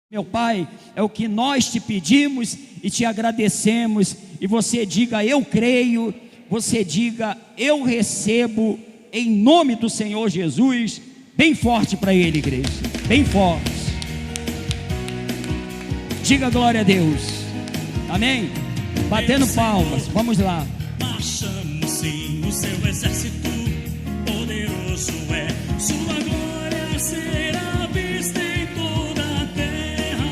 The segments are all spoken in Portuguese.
Meu Pai, é o que nós te pedimos e te agradecemos. E você diga: eu creio. Você diga: eu recebo, em nome do Senhor Jesus. Bem forte para Ele, igreja, bem forte. Diga glória a Deus. Amém? Batendo palmas, vamos lá. Marchamos sim, o seu exército poderoso é. Sua glória será vista em toda a terra.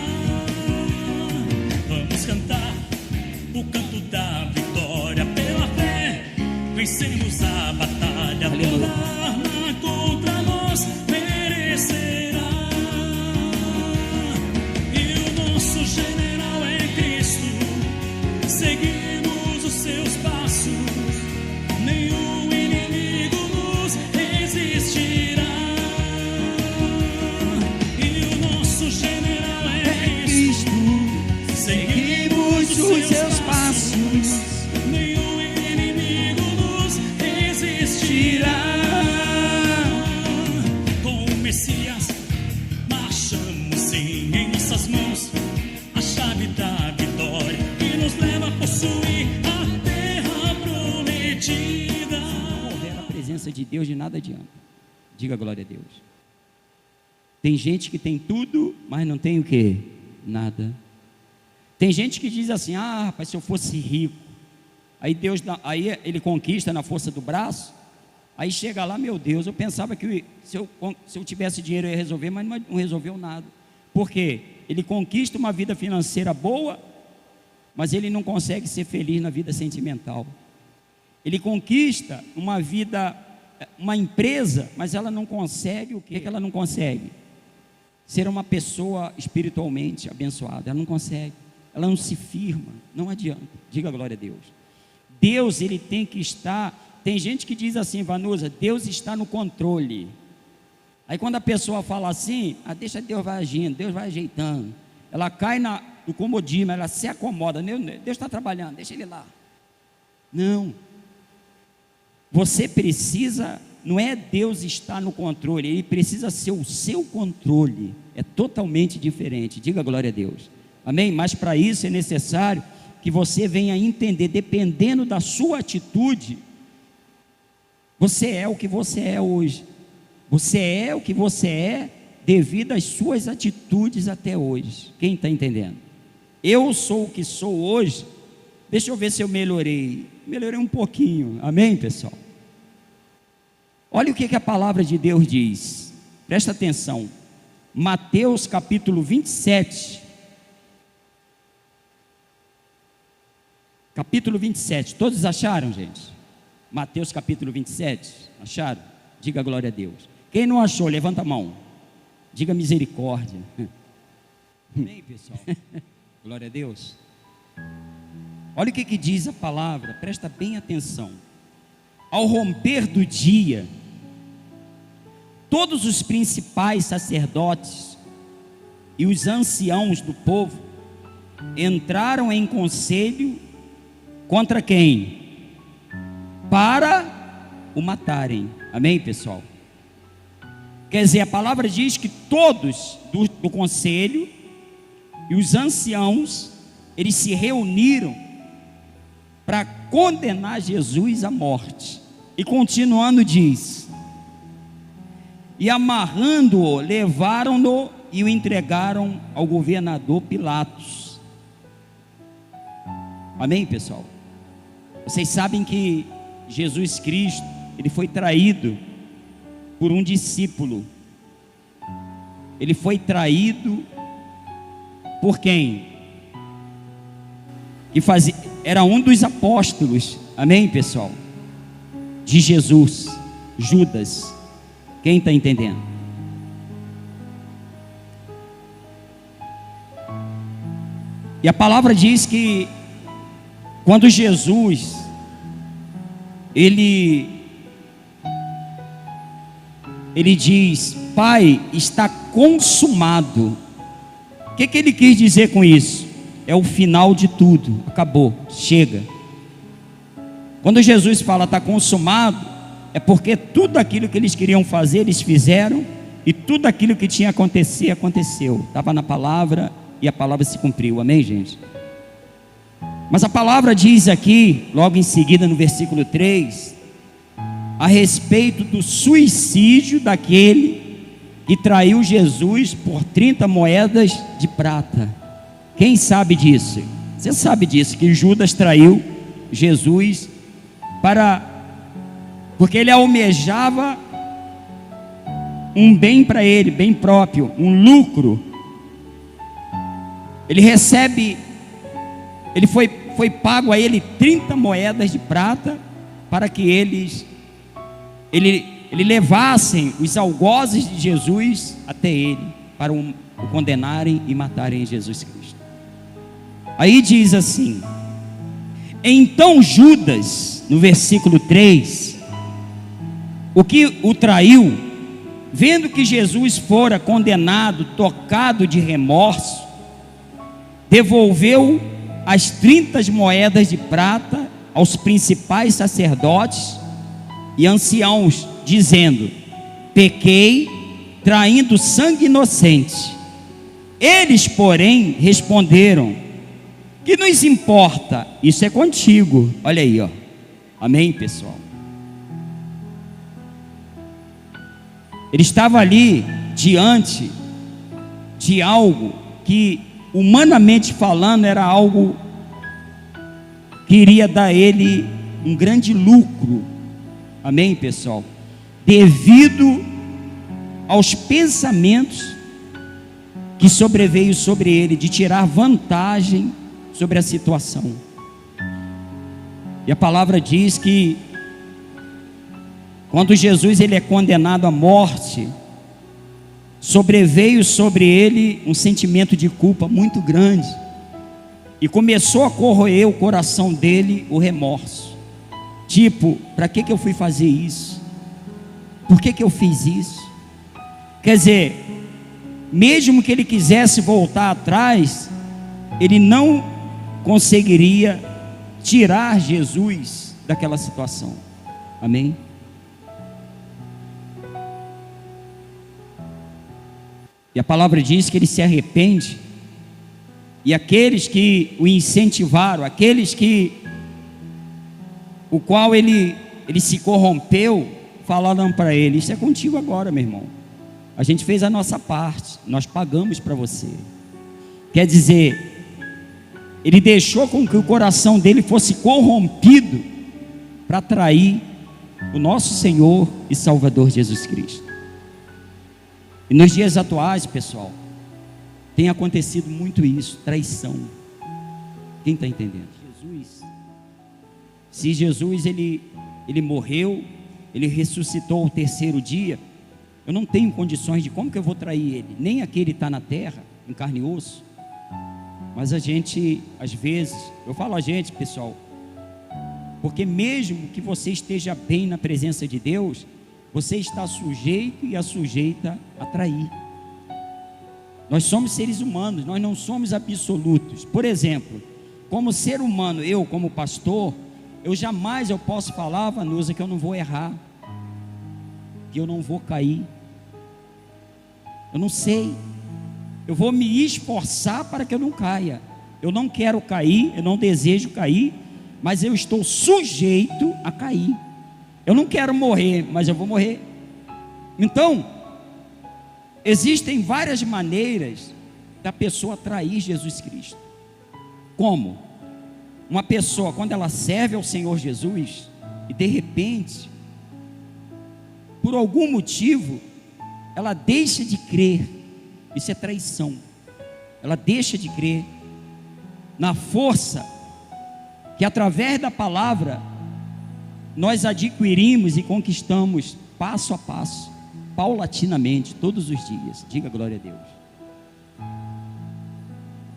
Vamos cantar o canto da vitória. Pela fé vencemos a batalha. Toda arma contra nós perecerá. E o nosso general é Cristo. Seguimos os seus passos, nenhum inimigo nos resistirá. E o nosso general é Cristo. Seguimos os seus passos, nenhum inimigo nos resistirá. Com o Messias marchamos sim, em nossas mãos a chave da vitória que nos leva a possuir a terra prometida. Se houver a presença de Deus, de nada adianta. Diga glória a Deus. Tem gente que tem tudo, mas não tem o quê? Nada. Tem gente que diz assim: ah, rapaz, se eu fosse rico, aí Deus dá, aí ele conquista na força do braço. Aí chega lá, meu Deus, eu pensava que se eu tivesse dinheiro eu ia resolver, mas não resolveu nada. Por quê? Ele conquista uma vida financeira boa, mas ele não consegue ser feliz na vida sentimental. Ele conquista uma vida, uma empresa, mas ela não consegue, o que ela não consegue? Ser uma pessoa espiritualmente abençoada. Ela não consegue, ela não se firma, não adianta. Diga glória a Deus. Deus, ele tem que estar. Tem gente que diz assim: Vanusa, Deus está no controle. Aí quando a pessoa fala assim: ah, deixa Deus vai agindo, Deus vai ajeitando, ela cai no comodismo, ela se acomoda. Deus está trabalhando, deixa Ele lá. Não. Você precisa, não é Deus estar no controle, Ele precisa ser o seu controle. É totalmente diferente. Diga glória a Deus. Amém? Mas para isso é necessário que você venha entender, dependendo da sua atitude, você é o que você é hoje. Você é o que você é devido às suas atitudes até hoje. Quem está entendendo? Eu sou o que sou hoje. Deixa eu ver se eu melhorei. Melhorei um pouquinho. Amém, pessoal? Olha o que a palavra de Deus diz. Presta atenção. Mateus capítulo 27. Capítulo 27. Todos acharam, gente? Mateus capítulo 27. Acharam? Diga glória a Deus. Quem não achou, levanta a mão. Diga misericórdia. Amém, pessoal? Glória a Deus. Olha o que diz a palavra, presta bem atenção. Ao romper do dia, todos os principais sacerdotes e os anciãos do povo entraram em conselho contra quem? Para o matarem. Amém, pessoal? Quer dizer, a palavra diz que todos do conselho e os anciãos, eles se reuniram para condenar Jesus à morte. E continuando diz: e amarrando-o, levaram-no e o entregaram ao governador Pilatos. Amém, pessoal? Vocês sabem que Jesus Cristo, ele foi traído por um discípulo. Ele foi traído por quem? Era um dos apóstolos. Amém, pessoal? De Jesus, Judas. Quem está entendendo? E a palavra diz que quando Jesus ele diz: Pai, está consumado. O que ele quis dizer com isso? É o final de tudo, acabou, chega. Quando Jesus fala está consumado, é porque tudo aquilo que eles queriam fazer, eles fizeram, E tudo aquilo que tinha acontecido, aconteceu. Estava na palavra e a palavra se cumpriu. Amém, gente? Mas a palavra diz aqui, logo em seguida no versículo 3, a respeito do suicídio daquele que traiu Jesus por 30 moedas de prata. Quem sabe disso? Você sabe disso, que Judas traiu Jesus porque ele almejava um bem para ele, bem próprio, um lucro. Ele foi pago a ele 30 moedas de prata para que ele levassem os algozes de Jesus até ele, para o condenarem e matarem Jesus Cristo. Aí diz assim: então Judas, no versículo 3, o que o traiu, vendo que Jesus fora condenado, tocado de remorso, devolveu as 30 moedas de prata aos principais sacerdotes e anciãos, dizendo: pequei, traindo sangue inocente. Eles, porém, responderam: que nos importa? Isso é contigo. Olha aí, ó. Amém, pessoal? Ele estava ali diante de algo que, humanamente falando, era algo que iria dar a ele um grande lucro. Amém, pessoal? Devido aos pensamentos que sobreveio sobre ele, de tirar vantagem sobre a situação. E a palavra diz que quando Jesus ele é condenado à morte, sobreveio sobre ele um sentimento de culpa muito grande, e começou a corroer o coração dele o remorso. Tipo, para que eu fui fazer isso? Por que eu fiz isso? Quer dizer, mesmo que ele quisesse voltar atrás, ele não conseguiria tirar Jesus daquela situação. Amém? E a palavra diz que ele se arrepende, e aqueles que o incentivaram, aqueles o qual ele se corrompeu, falaram para ele: isso é contigo agora, meu irmão. A gente fez a nossa parte, nós pagamos para você. Quer dizer, ele deixou com que o coração dele fosse corrompido para trair o nosso Senhor e Salvador Jesus Cristo. E nos dias atuais, pessoal, tem acontecido muito isso, traição. Quem está entendendo? Se Jesus ele morreu, ele ressuscitou ao terceiro dia, eu não tenho condições de como que eu vou trair ele, nem aquele está na terra, em carne e osso. Mas a gente, às vezes, eu falo a gente, pessoal, porque mesmo que você esteja bem na presença de Deus, você está sujeito e sujeita a trair. Nós somos seres humanos, nós não somos absolutos. Por exemplo, como ser humano, eu como pastor, eu jamais posso falar, Vanusa, que eu não vou errar, que eu não vou cair. Eu não sei. Eu vou me esforçar para que eu não caia. Eu não quero cair, eu não desejo cair, mas eu estou sujeito a cair. Eu não quero morrer, mas eu vou morrer. Então, existem várias maneiras da pessoa trair Jesus Cristo. Como? Uma pessoa, quando ela serve ao Senhor Jesus, e de repente, por algum motivo, ela deixa de crer. Isso é traição. Ela deixa de crer na força que através da palavra nós adquirimos e conquistamos passo a passo, paulatinamente, todos os dias. Diga glória a Deus.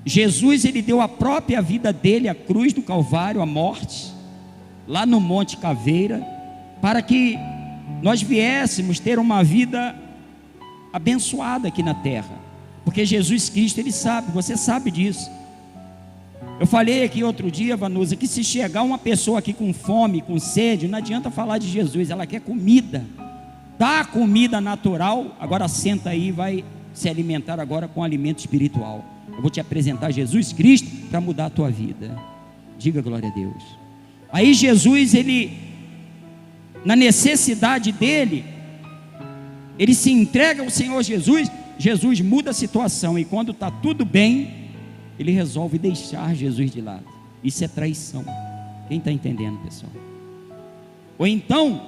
Jesus, ele deu a própria vida dele, a cruz do Calvário, a morte, lá no Monte Caveira, para que nós viéssemos ter uma vida abençoada aqui na terra. Porque Jesus Cristo, ele sabe, você sabe disso. Eu falei aqui outro dia, Vanusa, que se chegar uma pessoa aqui com fome, com sede, não adianta falar de Jesus, ela quer comida. dá comida natural, agora senta aí e vai se alimentar agora com alimento espiritual. Eu vou te apresentar Jesus Cristo para mudar a tua vida. Diga glória a Deus. Aí Jesus, ele, na necessidade dele, ele se entrega ao Senhor Jesus. Jesus muda a situação, e quando está tudo bem, ele resolve deixar Jesus de lado. Isso é traição. Quem está entendendo, pessoal? Ou então,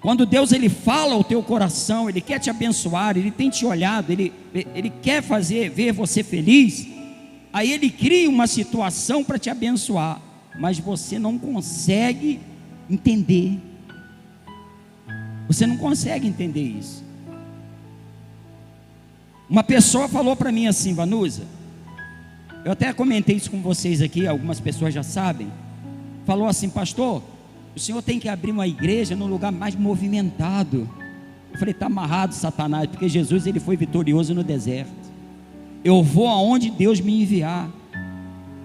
quando Deus ele fala ao teu coração, ele quer te abençoar, ele tem te olhado, ele quer ver você feliz, aí ele cria uma situação para te abençoar, mas você não consegue entender. Você não consegue entender isso. Uma pessoa falou para mim assim: Vanusa, eu até comentei isso com vocês aqui, algumas pessoas já sabem. Falou assim: pastor, o senhor tem que abrir uma igreja num lugar mais movimentado. Eu falei: está amarrado, Satanás, porque Jesus ele foi vitorioso no deserto. Eu vou aonde Deus me enviar.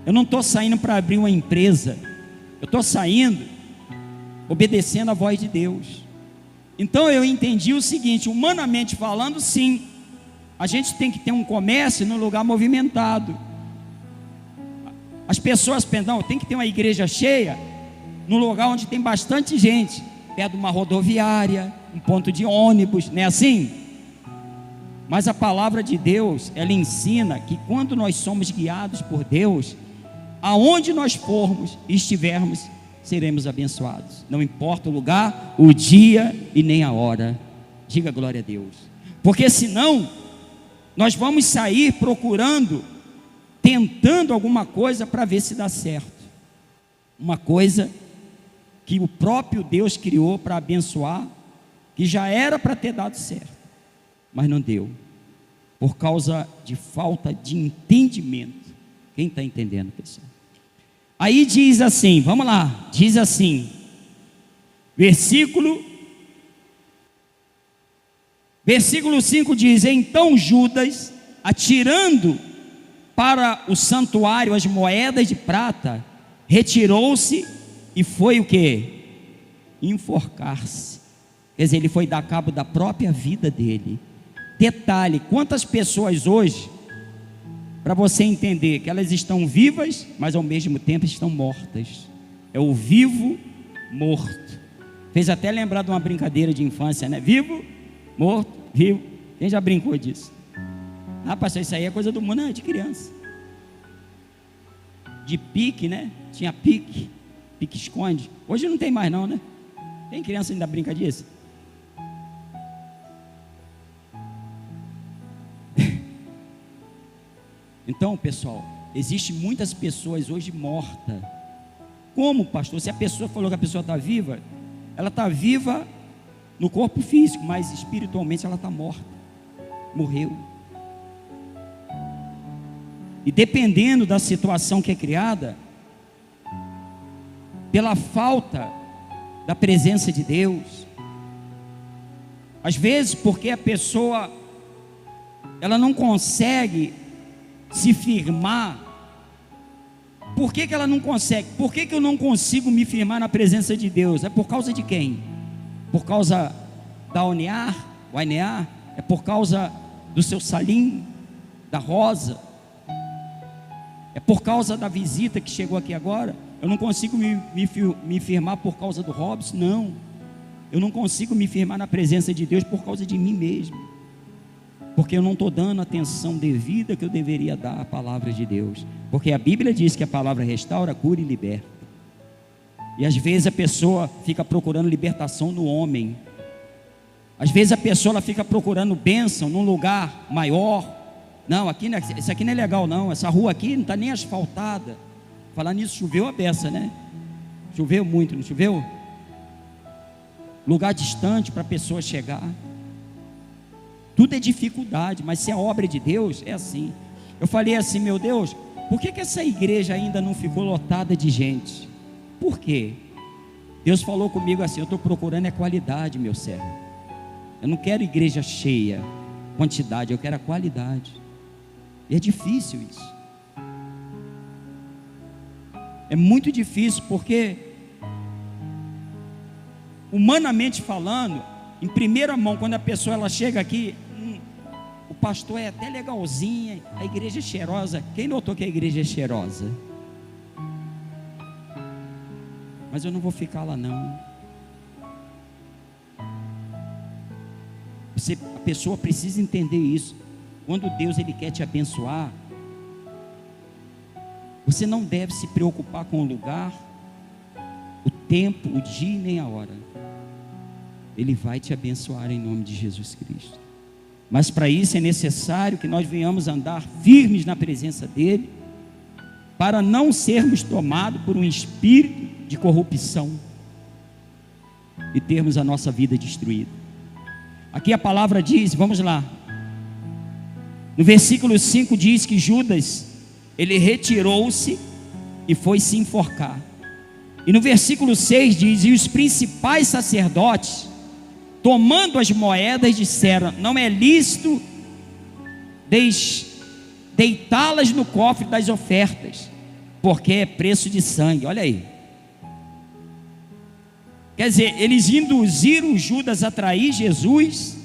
Eu não estou saindo para abrir uma empresa, eu estou saindo obedecendo a voz de Deus. Então eu entendi o seguinte: humanamente falando, sim, a gente tem que ter um comércio num lugar movimentado. As pessoas pensam, tem que ter uma igreja cheia num lugar onde tem bastante gente, perto de uma rodoviária, um ponto de ônibus, não é assim? Mas a palavra de Deus, ela ensina que quando nós somos guiados por Deus, aonde nós formos e estivermos, seremos abençoados. Não importa o lugar, o dia e nem a hora. Diga glória a Deus. Porque senão, nós vamos sair procurando, tentando alguma coisa para ver se dá certo. Uma coisa que o próprio Deus criou para abençoar, que já era para ter dado certo, mas não deu, por causa de falta de entendimento. Quem está entendendo, pessoal? Aí diz assim, vamos lá, diz assim, versículo 5 diz: então Judas, atirando para o santuário as moedas de prata, retirou-se e foi o que? Enforcar-se. Quer dizer, ele foi dar cabo da própria vida dele. Detalhe, quantas pessoas hoje, para você entender que elas estão vivas, mas ao mesmo tempo estão mortas. É o vivo morto. Fez até lembrar de uma brincadeira de infância, né? Vivo, morto, vivo. Quem já brincou disso? Ah, pastor, isso aí é coisa do mundo, não, é de criança. De pique, né? Tinha pique esconde. Hoje não tem mais não, né? Tem criança ainda brinca disso? Então, pessoal, existem muitas pessoas hoje mortas. Como, pastor? Se a pessoa falou que a pessoa está viva, ela está viva no corpo físico, mas espiritualmente ela está morta. Morreu. E dependendo da situação que é criada, pela falta da presença de Deus, às vezes porque a pessoa ela não consegue se firmar. Por que ela não consegue? Por que eu não consigo me firmar na presença de Deus? É por causa de quem? Por causa da Onear, o Ainear? É por causa do seu Salim, da Rosa? É por causa da visita que chegou aqui agora? Eu não consigo me firmar por causa do Robson? Não. Eu não consigo me firmar na presença de Deus por causa de mim mesmo, porque eu não estou dando a atenção devida que eu deveria dar à palavra de Deus. Porque a Bíblia diz que a palavra restaura, cura e liberta. E às vezes a pessoa fica procurando libertação no homem. Às vezes a pessoa ela fica procurando bênção num lugar maior. Não, aqui, isso aqui não é legal não. Essa rua aqui não está nem asfaltada. Falar nisso, choveu a beça, né? Choveu muito, não choveu? Lugar distante para a pessoa chegar. Tudo é dificuldade, mas se é obra de Deus, é assim. Eu falei assim: meu Deus, por que essa igreja ainda não ficou lotada de gente? Por quê? Deus falou comigo assim: eu estou procurando é qualidade, meu servo. Eu não quero igreja cheia, quantidade, eu quero a qualidade. E é difícil isso. É muito difícil, porque humanamente falando, em primeira mão, quando a pessoa ela chega aqui, o pastor é até legalzinho, a igreja é cheirosa. Quem notou que a igreja é cheirosa? Mas eu não vou ficar lá não. A pessoa precisa entender isso. Quando Deus ele quer te abençoar, você não deve se preocupar com o lugar, o tempo, o dia nem a hora. Ele vai te abençoar em nome de Jesus Cristo. Mas para isso é necessário que nós venhamos andar firmes na presença dEle, para não sermos tomados por um espírito de corrupção e termos a nossa vida destruída. Aqui a palavra diz, vamos lá, no versículo 5 diz que Judas, ele retirou-se e foi se enforcar. E no versículo 6 diz, e os principais sacerdotes, tomando as moedas, disseram, não é lícito deitá-las no cofre das ofertas, porque é preço de sangue. Olha aí. Quer dizer, eles induziram Judas a trair Jesus.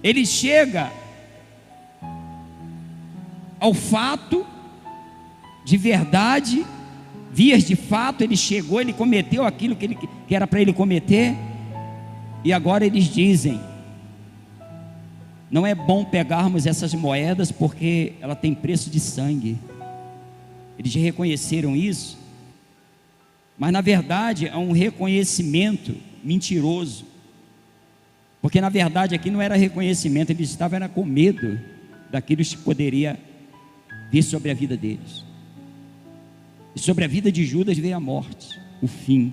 Ele chega ao fato de verdade, vias de fato, ele chegou, ele cometeu aquilo que era para ele cometer. E agora eles dizem, não é bom pegarmos essas moedas porque ela tem preço de sangue. Eles reconheceram isso, mas na verdade é um reconhecimento mentiroso, porque na verdade aqui não era reconhecimento, eles estavam com medo daquilo que poderia vir sobre a vida deles. E sobre a vida de Judas veio a morte, o fim.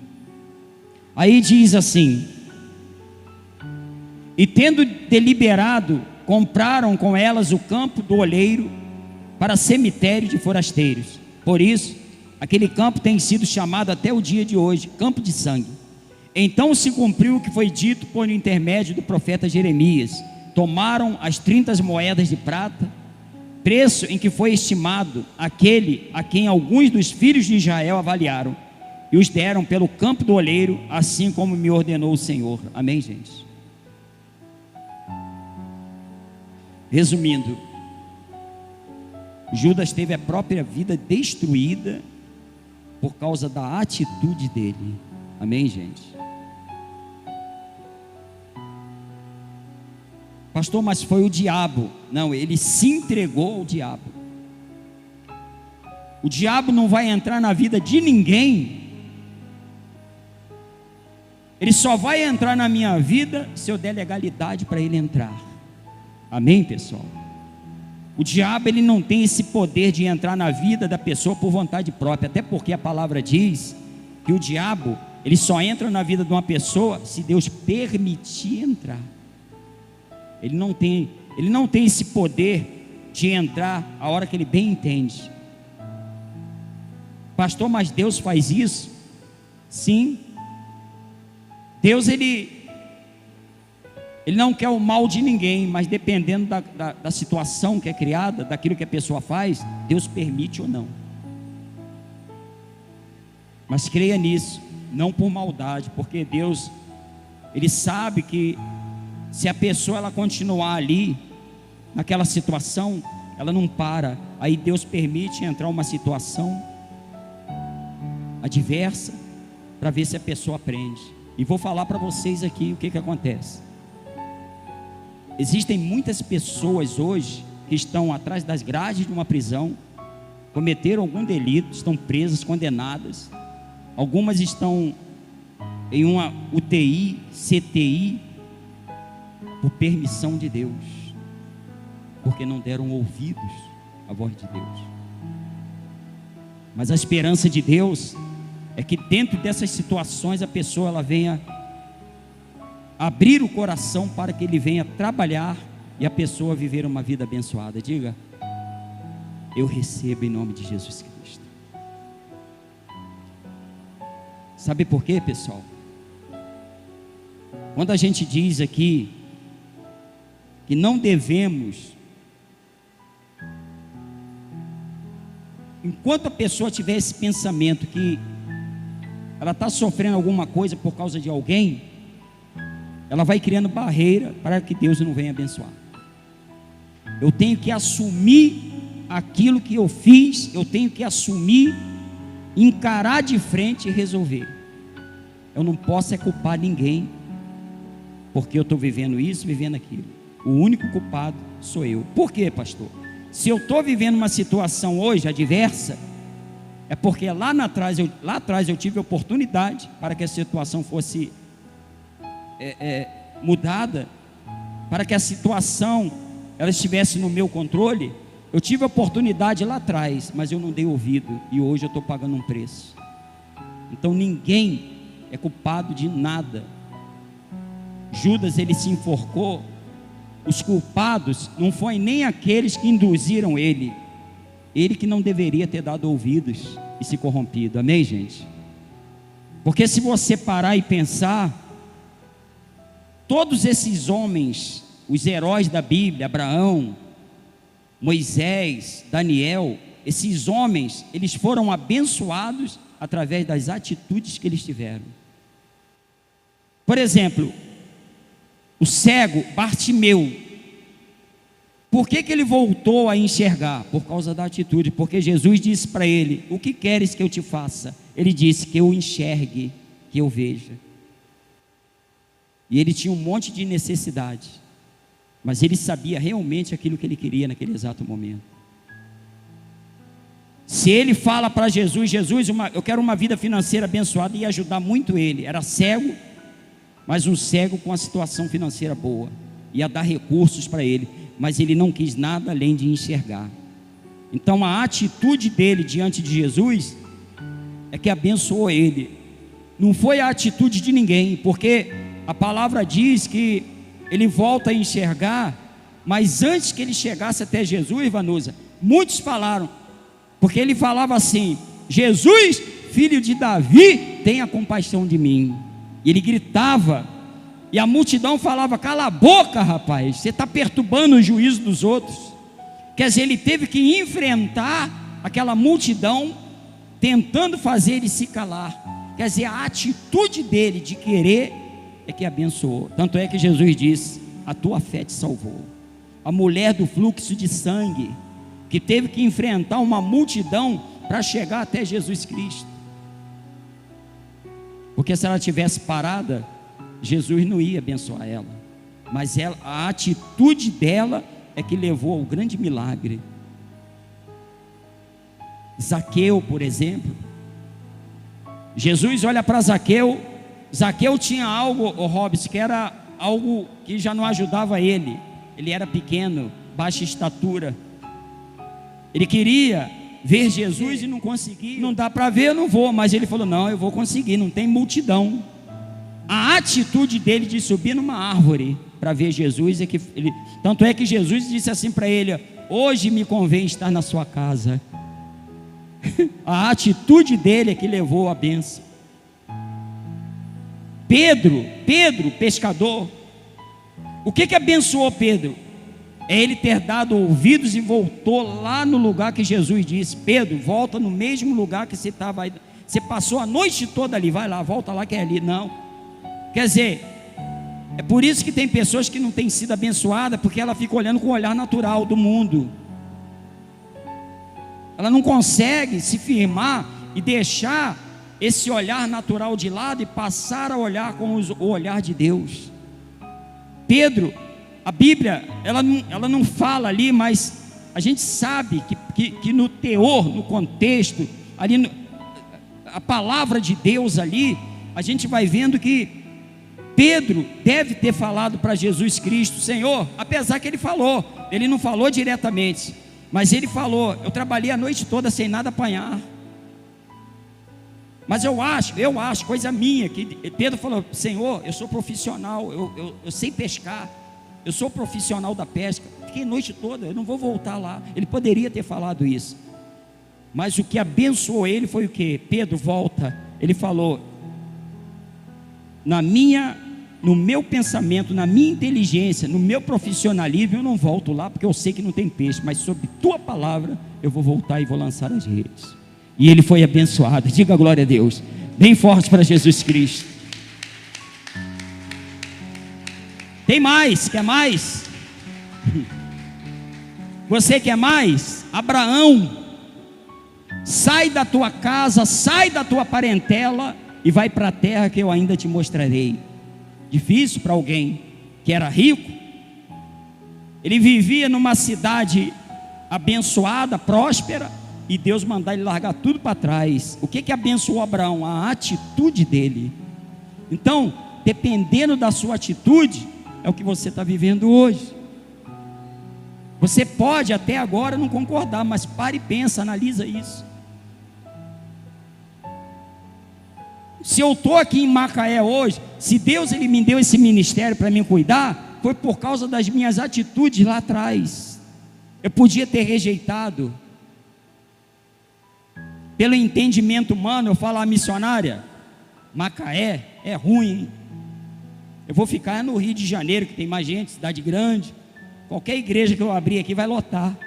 Aí diz assim, e tendo deliberado, compraram com elas o campo do oleiro para cemitério de forasteiros. Por isso, aquele campo tem sido chamado até o dia de hoje, campo de sangue. Então se cumpriu o que foi dito por intermédio do profeta Jeremias. Tomaram as 30 moedas de prata, preço em que foi estimado aquele a quem alguns dos filhos de Israel avaliaram, e os deram pelo campo do oleiro, assim como me ordenou o Senhor. Amém, gente? Resumindo, Judas teve a própria vida destruída por causa da atitude dele. Amém, gente? Pastor, mas foi o diabo. Não, ele se entregou ao diabo. O diabo não vai entrar na vida de ninguém. Ele só vai entrar na minha vida se eu der legalidade para ele entrar. Amém, pessoal? O diabo ele não tem esse poder de entrar na vida da pessoa por vontade própria, até porque a palavra diz que o diabo ele só entra na vida de uma pessoa se Deus permitir entrar. Ele não tem esse poder de entrar a hora que ele bem entende. Pastor, mas Deus faz isso? Sim. Deus ele não quer o mal de ninguém, mas dependendo da situação que é criada, daquilo que a pessoa faz, Deus permite ou não. Mas creia nisso, não por maldade, porque Deus, Ele sabe que se a pessoa ela continuar ali, naquela situação, ela não para. Aí Deus permite entrar uma situação adversa, para ver se a pessoa aprende. E vou falar para vocês aqui o que acontece. Existem muitas pessoas hoje que estão atrás das grades de uma prisão, cometeram algum delito, estão presas, condenadas. Algumas estão em uma UTI, CTI, por permissão de Deus, porque não deram ouvidos à voz de Deus. Mas a esperança de Deus é que dentro dessas situações a pessoa ela venha abrir o coração para que ele venha trabalhar e a pessoa viver uma vida abençoada. Diga, eu recebo em nome de Jesus Cristo. Sabe por quê, pessoal? Quando a gente diz aqui que não devemos, enquanto a pessoa tiver esse pensamento que ela está sofrendo alguma coisa por causa de alguém, ela vai criando barreira para que Deus não venha abençoar. Eu tenho que assumir aquilo que eu fiz, eu tenho que assumir, encarar de frente e resolver. Eu não posso culpar ninguém, porque eu estou vivendo isso, vivendo aquilo. O único culpado sou eu. Por quê, pastor? Se eu estou vivendo uma situação hoje adversa, é porque lá atrás eu tive oportunidade para que a situação fosse mudada, para que a situação ela estivesse no meu controle. Eu tive a oportunidade lá atrás, mas eu não dei ouvido, e hoje eu estou pagando um preço. Então ninguém é culpado de nada. Judas, ele se enforcou. Os culpados não foram nem aqueles que induziram ele que não deveria ter dado ouvidos e se corrompido. Amém, gente? Porque se você parar e pensar, todos esses homens, os heróis da Bíblia, Abraão, Moisés, Daniel, esses homens, eles foram abençoados através das atitudes que eles tiveram. Por exemplo, o cego Bartimeu, por que ele voltou a enxergar? Por causa da atitude, porque Jesus disse para ele: o que queres que eu te faça? Ele disse: que eu enxergue, que eu veja. E ele tinha um monte de necessidade, mas ele sabia realmente aquilo que ele queria naquele exato momento. Se ele fala para Jesus: eu quero uma vida financeira abençoada, ia ajudar muito ele. Era cego, mas um cego com a situação financeira boa, ia dar recursos para ele, mas ele não quis nada além de enxergar. Então a atitude dele diante de Jesus é que abençoou ele, não foi a atitude de ninguém, porque a palavra diz que ele volta a enxergar, mas antes que ele chegasse até Jesus, Vanusa, muitos falaram, porque ele falava assim: Jesus, filho de Davi, tenha compaixão de mim. E ele gritava, e a multidão falava: cala a boca, rapaz, você está perturbando o juízo dos outros. Quer dizer, ele teve que enfrentar aquela multidão, tentando fazer ele se calar. Quer dizer, a atitude dele de querer é que abençoou. Tanto é que Jesus disse: a tua fé te salvou. A mulher do fluxo de sangue, que teve que enfrentar uma multidão para chegar até Jesus Cristo, porque se ela tivesse parada, Jesus não ia abençoar ela, mas a atitude dela é que levou ao grande milagre. Zaqueu, por exemplo, Jesus olha para Zaqueu. Zaqueu tinha algo, Robson, que era algo que já não ajudava ele. Ele era pequeno, baixa estatura. Ele queria ver Jesus e não conseguia. Não dá para ver, eu não vou. Mas ele falou: não, eu vou conseguir, não tem multidão. A atitude dele de subir numa árvore para ver Jesus tanto é que Jesus disse assim para ele: hoje me convém estar na sua casa. A atitude dele é que levou a bênção. Pedro, pescador, o que abençoou Pedro? É ele ter dado ouvidos e voltou lá no lugar que Jesus disse: Pedro, volta no mesmo lugar que você estava aí. Você passou a noite toda ali, vai lá, volta lá que é ali. Não, quer dizer, é por isso que tem pessoas que não têm sido abençoadas, porque ela fica olhando com o olhar natural do mundo. Ela não consegue se firmar e deixar esse olhar natural de lado e passar a olhar com o olhar de Deus. Pedro, a Bíblia, ela não fala ali, mas a gente sabe que no teor, no contexto, ali a palavra de Deus ali, a gente vai vendo que Pedro deve ter falado para Jesus Cristo: Senhor, apesar que ele não falou diretamente, mas ele falou: eu trabalhei a noite toda sem nada apanhar. Mas eu acho, coisa minha, que Pedro falou: Senhor, eu sou profissional, eu sei pescar, eu sou profissional da pesca, fiquei a noite toda, eu não vou voltar lá. Ele poderia ter falado isso, mas o que abençoou ele foi o que? Pedro, volta. Ele falou: no meu pensamento, na minha inteligência, no meu profissionalismo, eu não volto lá, porque eu sei que não tem peixe, mas sob tua palavra eu vou voltar e vou lançar as redes. E ele foi abençoado. Diga glória a Deus, bem forte para Jesus Cristo. Tem mais, quer mais? Você quer mais? Abraão, sai da tua casa, sai da tua parentela e vai para a terra que eu ainda te mostrarei. Difícil para alguém que era rico. Ele vivia numa cidade abençoada, próspera, e Deus mandar ele largar tudo para trás. O que abençoou Abraão? A atitude dele. Então, dependendo da sua atitude, é o que você está vivendo hoje. Você pode até agora não concordar, mas pare e pensa, analisa isso. Se eu estou aqui em Macaé hoje, se Deus ele me deu esse ministério para mim cuidar, foi por causa das minhas atitudes lá atrás. Eu podia ter rejeitado. Pelo entendimento humano, eu falo, missionária, Macaé é ruim, hein? Eu vou ficar no Rio de Janeiro, que tem mais gente, cidade grande. Qualquer igreja que eu abrir aqui vai lotar.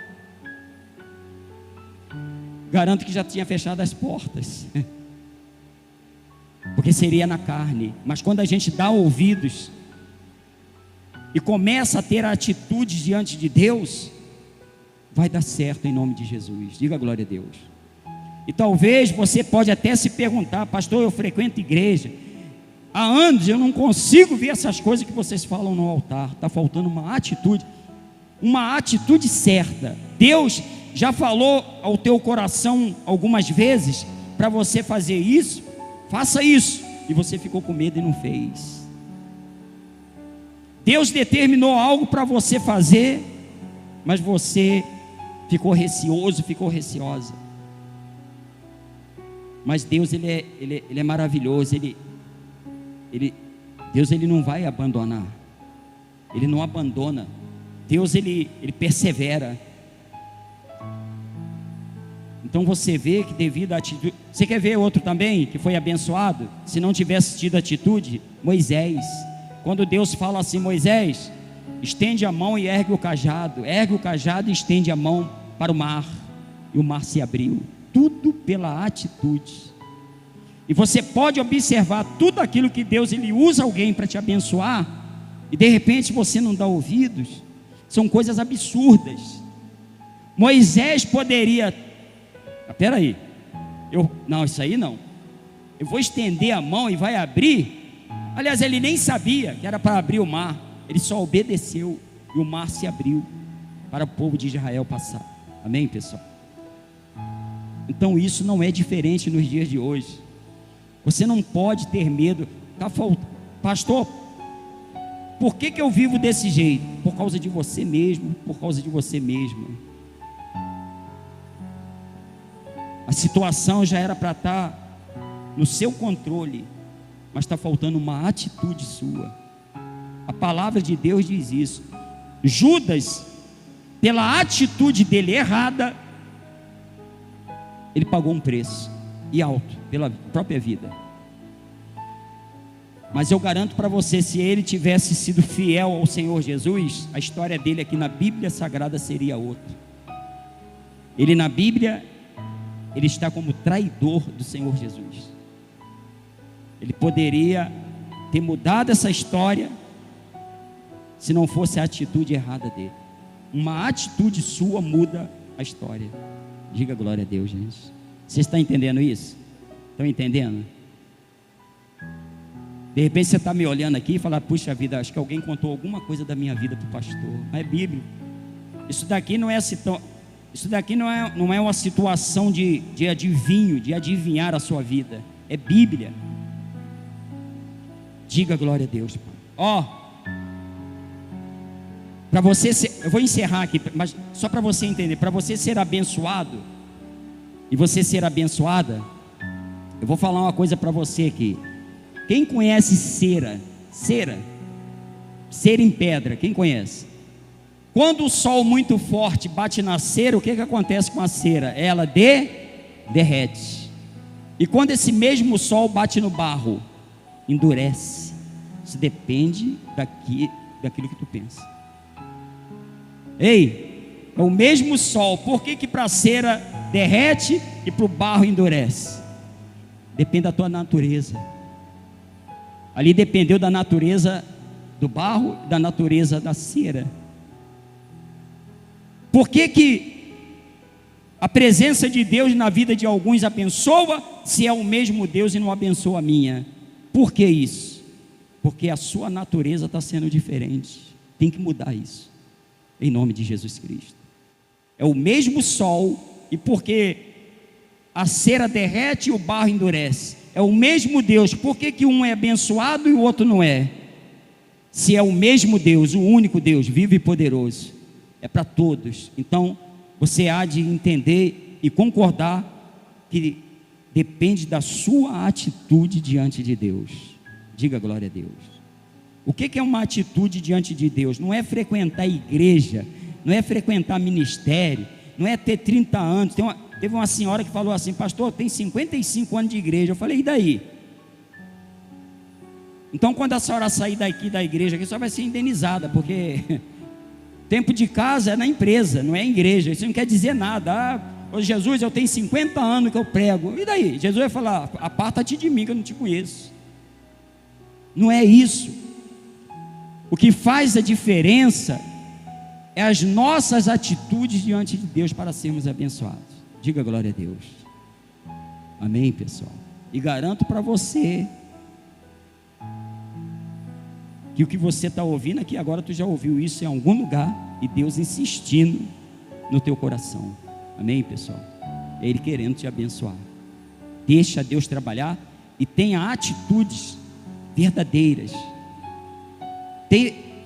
Garanto que já tinha fechado as portas. Porque seria na carne. Mas quando a gente dá ouvidos e começa a ter atitudes diante de Deus, vai dar certo em nome de Jesus. Diga glória a Deus. E talvez você pode até se perguntar, pastor, eu frequento igreja há anos, eu não consigo ver essas coisas que vocês falam no altar. Está faltando uma atitude certa. Deus já falou ao teu coração algumas vezes para você fazer isso, faça isso, e você ficou com medo e não fez. Deus determinou algo para você fazer, mas você ficou receoso, ficou receosa. Mas Deus ele é maravilhoso. Deus ele não vai abandonar. Ele não abandona. Deus ele persevera. Então você vê que devido à atitude. Você quer ver outro também que foi abençoado? Se não tivesse tido atitude, Moisés. Quando Deus fala assim, Moisés, estende a mão e ergue o cajado. Ergue o cajado e estende a mão para o mar. E o mar se abriu. Tudo pela atitude. E você pode observar tudo aquilo que Deus ele usa alguém para te abençoar, e de repente você não dá ouvidos. São coisas absurdas. Moisés poderia, espera aí, não, isso aí não, eu vou estender a mão e vai abrir. Aliás, ele nem sabia que era para abrir o mar, ele só obedeceu, e o mar se abriu para o povo de Israel passar. Amém, pessoal? Então isso não é diferente nos dias de hoje. Você não pode ter medo. Pastor, por que eu vivo desse jeito? Por causa de você mesmo, por causa de você mesma. A situação já era para estar no seu controle, mas está faltando uma atitude sua. A palavra de Deus diz isso. Judas, pela atitude dele errada, ele pagou um preço, e alto, pela própria vida. Mas eu garanto para você, se ele tivesse sido fiel ao Senhor Jesus, a história dele aqui na Bíblia Sagrada seria outra. Ele na Bíblia, ele está como traidor do Senhor Jesus. Ele poderia ter mudado essa história, se não fosse a atitude errada dele. Uma atitude sua muda a história. Diga glória a Deus, gente. Você está entendendo isso? Estão entendendo? De repente você está me olhando aqui e fala, puxa vida, acho que alguém contou alguma coisa da minha vida para o pastor. Mas é bíblico. Isso daqui não é uma situação de adivinho, de adivinhar a sua vida. É Bíblia. Diga glória a Deus. Para você ser, eu vou encerrar aqui, mas só para você entender, para você ser abençoado e você ser abençoada, eu vou falar uma coisa para você aqui. Quem conhece cera em pedra, quem conhece? Quando o sol muito forte bate na cera, o que acontece com a cera? Ela derrete. E quando esse mesmo sol bate no barro, endurece. Isso depende daquilo que tu pensa. Ei, é o mesmo sol. Por que para a cera derrete e para o barro endurece? Depende da tua natureza. Ali dependeu da natureza do barro e da natureza da cera. Por que a presença de Deus na vida de alguns abençoa, se é o mesmo Deus e não abençoa a minha? Por que isso? Porque a sua natureza está sendo diferente. Tem que mudar isso, em nome de Jesus Cristo. É o mesmo sol, e porque a cera derrete e o barro endurece, é o mesmo Deus. Por que um é abençoado e o outro não é? Se é o mesmo Deus, o único Deus, vivo e poderoso, é para todos. Então você há de entender e concordar que depende da sua atitude diante de Deus. Diga glória a Deus. O que é uma atitude diante de Deus? Não é frequentar a igreja, não é frequentar ministério, não é ter 30 anos. Teve uma senhora que falou assim: pastor, tem 55 anos de igreja. Eu falei: e daí? Então quando a senhora sair daqui da igreja, a senhora vai ser indenizada, porque tempo de casa é na empresa, não é em igreja. Isso não quer dizer nada. Ô Jesus, eu tenho 50 anos que eu prego. E daí? Jesus vai falar: aparta-te de mim que eu não te conheço. Não é isso. O que faz a diferença é as nossas atitudes diante de Deus para sermos abençoados. Diga glória a Deus. Amém, pessoal? E garanto para você que o que você está ouvindo aqui agora, tu já ouviu isso em algum lugar, e Deus insistindo no teu coração. Amém, pessoal? É Ele querendo te abençoar. Deixa Deus trabalhar e tenha atitudes verdadeiras.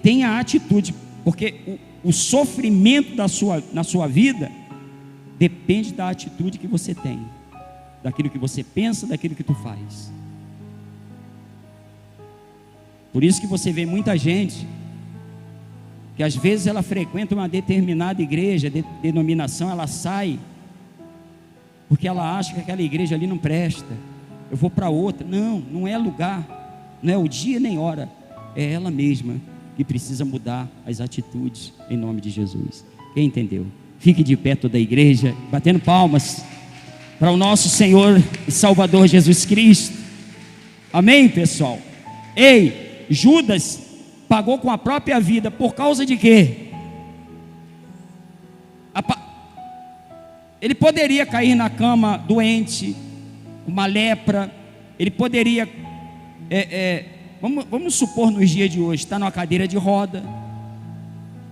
Tenha atitude, porque o sofrimento na sua vida depende da atitude que você tem, daquilo que você pensa, daquilo que tu faz. Por isso que você vê muita gente que às vezes ela frequenta uma determinada igreja, denominação, ela sai porque ela acha que aquela igreja ali não presta. Eu vou para outra. Não, não é lugar, não é o dia nem hora, é ela mesma que precisa mudar as atitudes em nome de Jesus. Quem entendeu? Fique de pé toda a igreja, batendo palmas para o nosso Senhor e Salvador Jesus Cristo. Amém, pessoal? Ei, Judas pagou com a própria vida por causa de quê? Ele poderia cair na cama doente, uma lepra. Ele poderia, vamos supor nos dias de hoje, está numa cadeira de roda.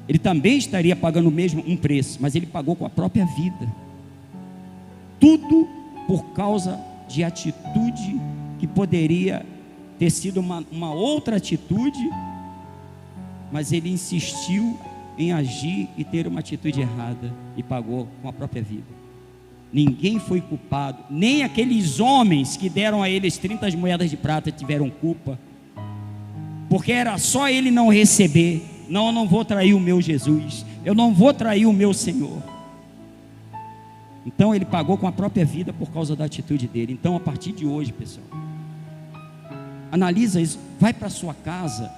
Ele também estaria pagando o mesmo um preço, mas ele pagou com a própria vida. Tudo por causa de atitude que poderia ter sido uma outra atitude, mas ele insistiu em agir e ter uma atitude errada e pagou com a própria vida. Ninguém foi culpado, nem aqueles homens que deram a eles 30 moedas de prata tiveram culpa, porque era só ele não receber. Não, eu não vou trair o meu Jesus, eu não vou trair o meu Senhor. Então ele pagou com a própria vida por causa da atitude dele. Então a partir de hoje, pessoal, analisa isso, vai para sua casa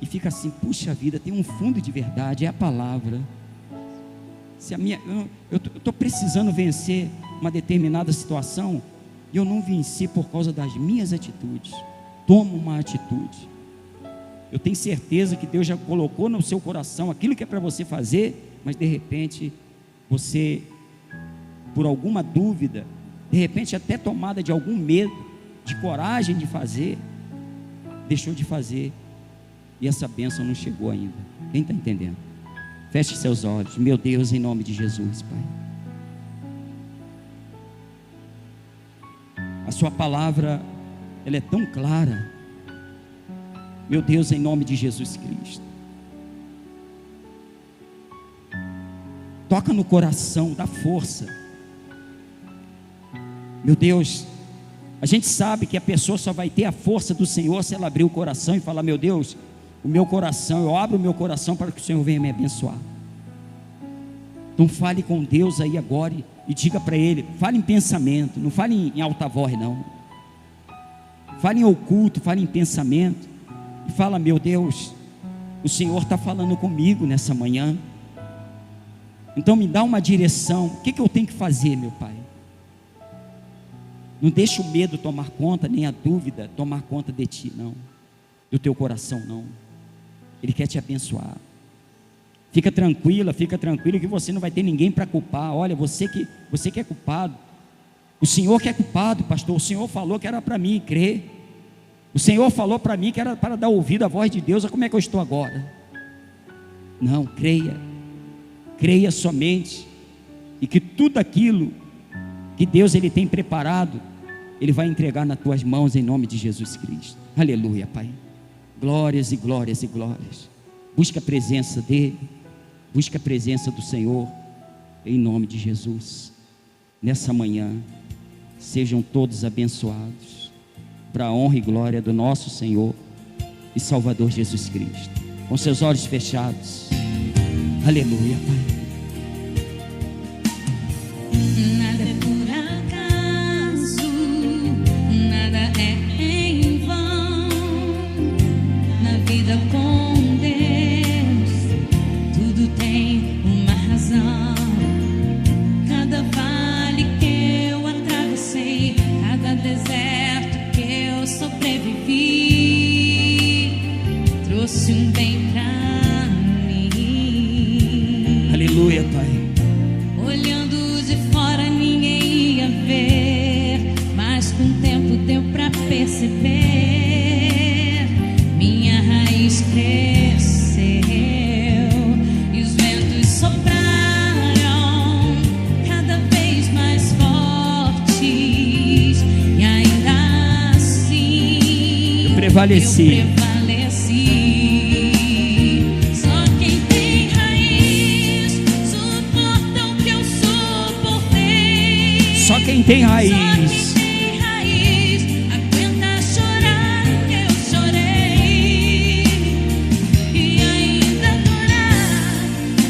e fica assim: puxa vida, tem um fundo de verdade, é a palavra. Se eu estou precisando vencer uma determinada situação e eu não venci por causa das minhas atitudes. Toma uma atitude. Eu tenho certeza que Deus já colocou no seu coração aquilo que é para você fazer, mas de repente você, por alguma dúvida, de repente até tomada de algum medo, de coragem de fazer, deixou de fazer, e essa bênção não chegou ainda. Quem está entendendo? Feche seus olhos. Meu Deus, em nome de Jesus, Pai, a sua palavra, ela é tão clara. Meu Deus, em nome de Jesus Cristo, toca no coração, dá força. Meu Deus, a gente sabe que a pessoa só vai ter a força do Senhor se ela abrir o coração e falar: meu Deus, o meu coração, eu abro o meu coração para que o Senhor venha me abençoar. Então fale com Deus aí agora e diga para Ele, fale em pensamento, não fale em alta voz não, fale em oculto, fale em pensamento, e fala: meu Deus, o Senhor está falando comigo nessa manhã, então me dá uma direção, o que eu tenho que fazer, meu Pai? Não deixe o medo tomar conta, nem a dúvida tomar conta de ti, não, do teu coração, não. Ele quer te abençoar. Fica tranquila que você não vai ter ninguém para culpar. Olha, você que é culpado. O Senhor que é culpado, pastor. O Senhor falou que era para mim crer. O Senhor falou para mim que era para dar ouvido à voz de Deus. Olha como é que eu estou agora. Não, creia somente, e que tudo aquilo que Deus ele tem preparado, Ele vai entregar nas tuas mãos em nome de Jesus Cristo. Aleluia, Pai. Glórias e glórias e glórias. Busca a presença dEle, busca a presença do Senhor, em nome de Jesus. Nessa manhã, sejam todos abençoados, para a honra e glória do nosso Senhor e Salvador Jesus Cristo. Com seus olhos fechados. Aleluia, Pai. Nada é por acaso, nada é em vão. Na vida com Deus, tudo tem uma razão. Cada vale que eu atravessei, cada deserto que eu sobrevivi, trouxe um bem pra mim. Aleluia, Pai. Olhando de fora ninguém ia ver, mas com o tempo deu pra perceber. Minha raiz cresceu e os ventos sopraram cada vez mais fortes, e ainda assim Eu prevaleci. Só quem tem raiz suporta o que eu suportei. Só quem tem raiz. Só quem tem raiz aguenta chorar o que eu chorei, e ainda adorar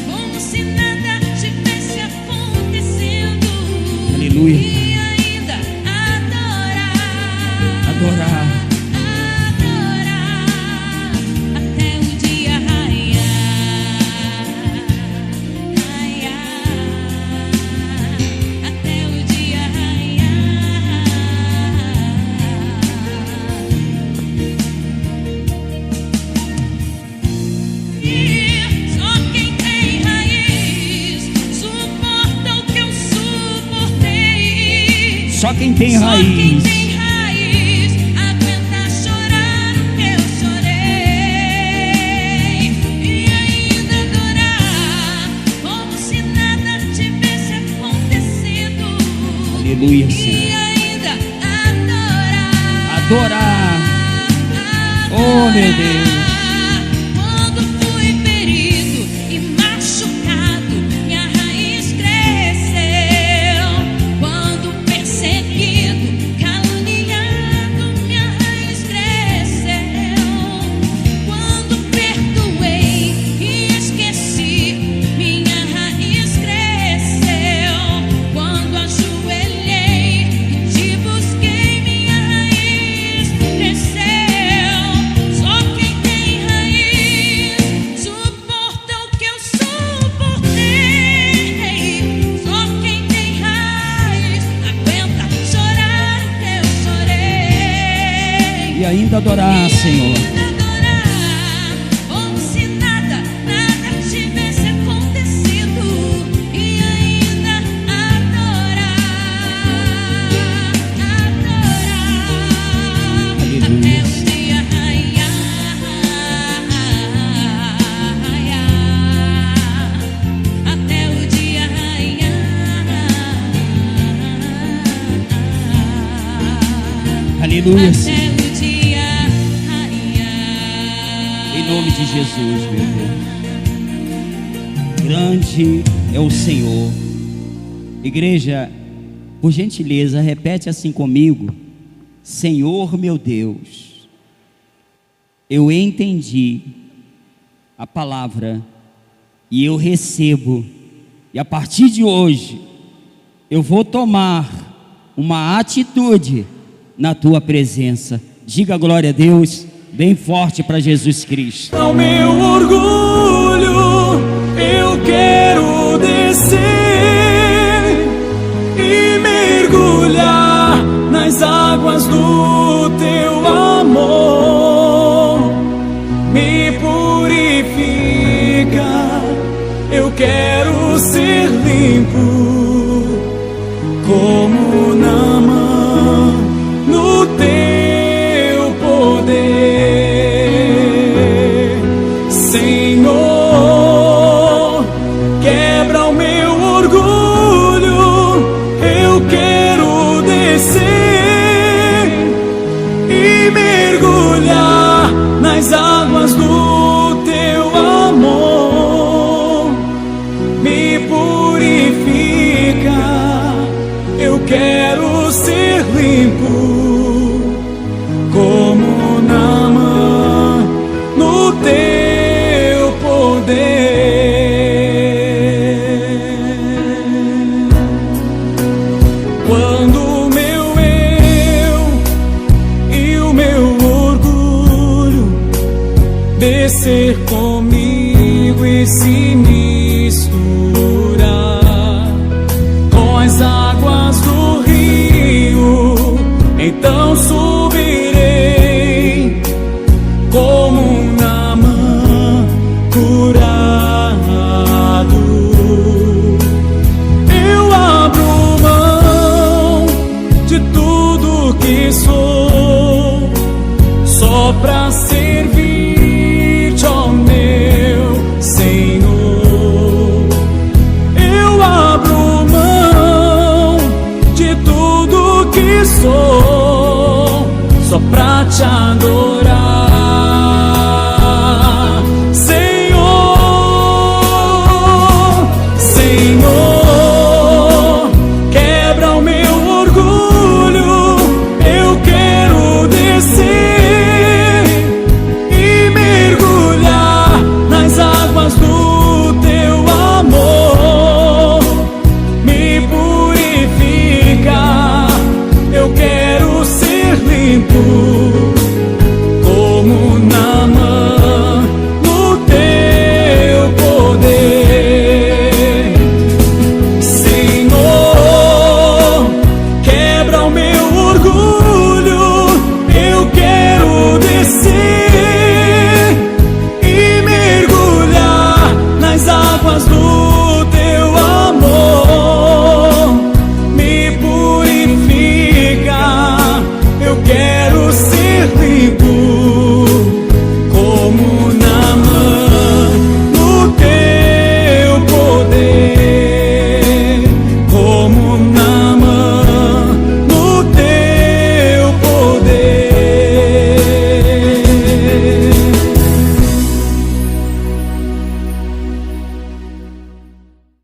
como se nada tivesse acontecendo. Aleluia. E ainda adorar. Adorar. Até o dia raiar, até o dia raiar. E só quem tem raiz suporta o que eu suportei. Só quem tem Só quem raiz. tem raiz aguenta chorar o que eu chorei, e ainda adorar como se nada tivesse acontecido. Aleluia, E Senhor. ainda adorar. Adorar. Oh, meu Deus. Quando fui ferido e machucado, minha raiz cresceu. Quando perseguido, caluniado, minha raiz cresceu. Quando perdoei e esqueci, minha raiz cresceu. Quando ajoelhei e te busquei, minha raiz cresceu. Só quem tem raiz suporta o que eu suportei. Só quem tem raiz aguenta chorar o que eu chorei. E ainda adorar, Senhor. Ainda adorar como se nada tivesse acontecido. E ainda adorar. Aleluia. Até o dia raiar, até o dia raiar, Aleluia, Senhor. até o dia raiar. Em nome de Jesus, meu Deus. Grande é o Senhor. Igreja, por gentileza, repete assim comigo. Senhor meu Deus, eu entendi a palavra e eu recebo, e a partir de hoje eu vou tomar uma atitude na tua presença. Diga glória a Deus bem forte para Jesus Cristo. Ao meu orgulho, eu quero descer e mergulhar nas águas do teu amor, me purificar. quero ser limpo como Naamã no teu poder, Senhor. Quebra o meu orgulho, eu quero descer e mergulhar nas águas do teu amor. Me purifica, eu quero ser limpo como Naamã no teu poder. Quando o meu eu e o meu orgulho descer comigo e se misturar com as águas do rio, então